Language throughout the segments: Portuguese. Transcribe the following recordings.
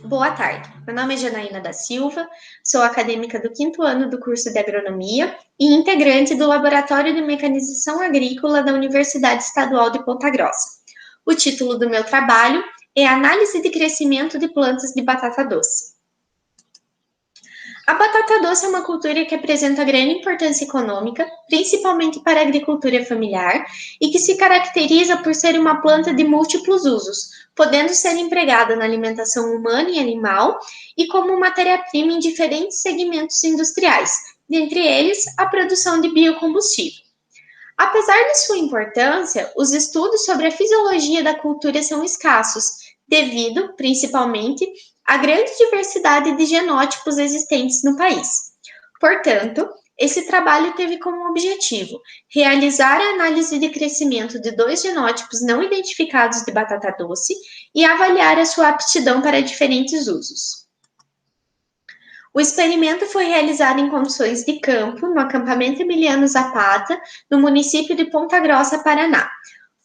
Boa tarde, meu nome é Janaína da Silva, sou acadêmica do 5º ano do curso de Agronomia e integrante do Laboratório de Mecanização Agrícola da Universidade Estadual de Ponta Grossa. O título do meu trabalho é Análise de Crescimento de Plantas de Batata Doce. A batata doce é uma cultura que apresenta grande importância econômica, principalmente para a agricultura familiar, e que se caracteriza por ser uma planta de múltiplos usos, podendo ser empregada na alimentação humana e animal e como matéria-prima em diferentes segmentos industriais, dentre eles a produção de biocombustível. Apesar de sua importância, os estudos sobre a fisiologia da cultura são escassos, devido, principalmente, à grande diversidade de genótipos existentes no país. Portanto, esse trabalho teve como objetivo realizar a análise de crescimento de 2 genótipos não identificados de batata doce e avaliar a sua aptidão para diferentes usos. O experimento foi realizado em condições de campo, no acampamento Emiliano Zapata, no município de Ponta Grossa, Paraná.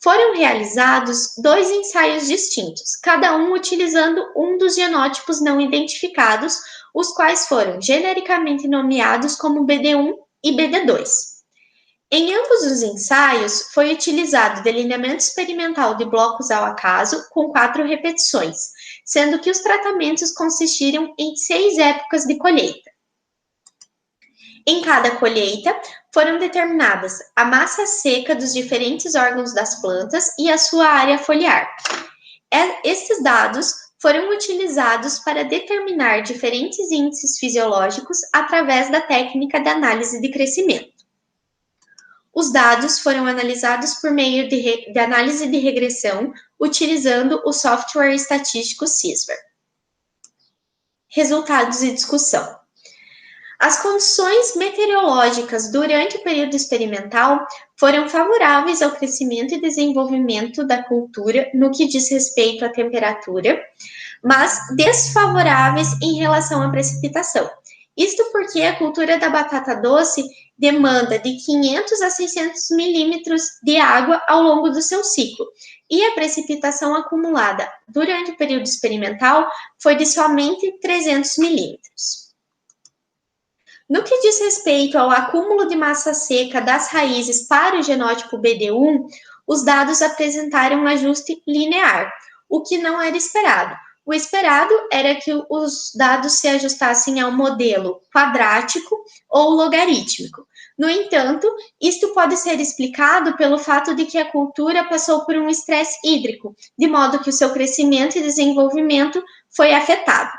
Foram realizados 2 ensaios distintos, cada um utilizando um dos genótipos não identificados, os quais foram genericamente nomeados como BD1 e BD2. Em ambos os ensaios, foi utilizado delineamento experimental de blocos ao acaso, com 4 repetições, sendo que os tratamentos consistiram em 6 épocas de colheita. Em cada colheita, foram determinadas a massa seca dos diferentes órgãos das plantas e a sua área foliar. Esses dados foram utilizados para determinar diferentes índices fisiológicos através da técnica de análise de crescimento. Os dados foram analisados por meio de análise de regressão, utilizando o software estatístico CISVER. Resultados e discussão. As condições meteorológicas durante o período experimental foram favoráveis ao crescimento e desenvolvimento da cultura no que diz respeito à temperatura, mas desfavoráveis em relação à precipitação. Isto porque a cultura da batata doce demanda de 500 a 600 milímetros de água ao longo do seu ciclo, e a precipitação acumulada durante o período experimental foi de somente 300 milímetros. No que diz respeito ao acúmulo de massa seca das raízes para o genótipo BD1, os dados apresentaram um ajuste linear, o que não era esperado. O esperado era que os dados se ajustassem ao modelo quadrático ou logarítmico. No entanto, isto pode ser explicado pelo fato de que a cultura passou por um estresse hídrico, de modo que o seu crescimento e desenvolvimento foi afetado.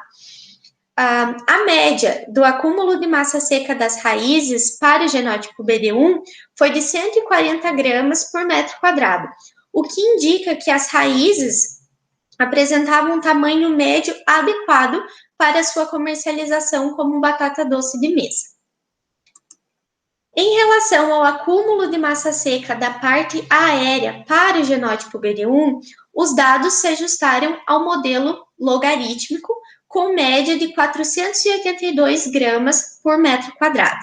A média do acúmulo de massa seca das raízes para o genótipo BD1 foi de 140 gramas por metro quadrado, o que indica que as raízes apresentavam um tamanho médio adequado para sua comercialização como batata doce de mesa. Em relação ao acúmulo de massa seca da parte aérea para o genótipo BD1, os dados se ajustaram ao modelo logarítmico, com média de 482 gramas por metro quadrado.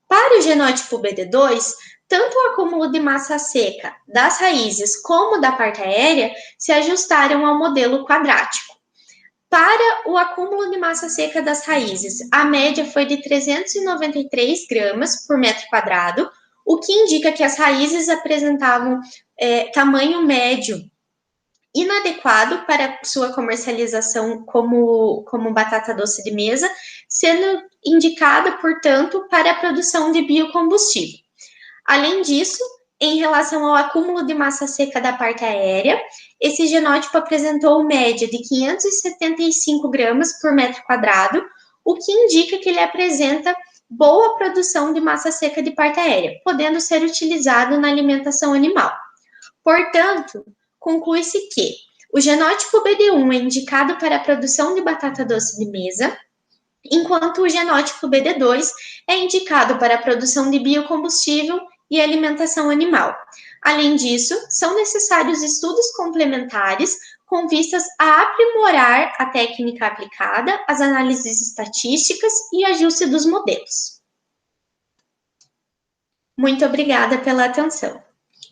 Para o genótipo BD2, tanto o acúmulo de massa seca das raízes como da parte aérea se ajustaram ao modelo quadrático. Para o acúmulo de massa seca das raízes, a média foi de 393 gramas por metro quadrado, o que indica que as raízes apresentavam tamanho médio inadequado para sua comercialização como batata doce de mesa, sendo indicada, portanto, para a produção de biocombustível. Além disso, em relação ao acúmulo de massa seca da parte aérea, esse genótipo apresentou média de 575 gramas por metro quadrado, o que indica que ele apresenta boa produção de massa seca de parte aérea, podendo ser utilizado na alimentação animal. Portanto, conclui-se que o genótipo BD1 é indicado para a produção de batata doce de mesa, enquanto o genótipo BD2 é indicado para a produção de biocombustível e alimentação animal. Além disso, são necessários estudos complementares com vistas a aprimorar a técnica aplicada, as análises estatísticas e ajuste dos modelos. Muito obrigada pela atenção.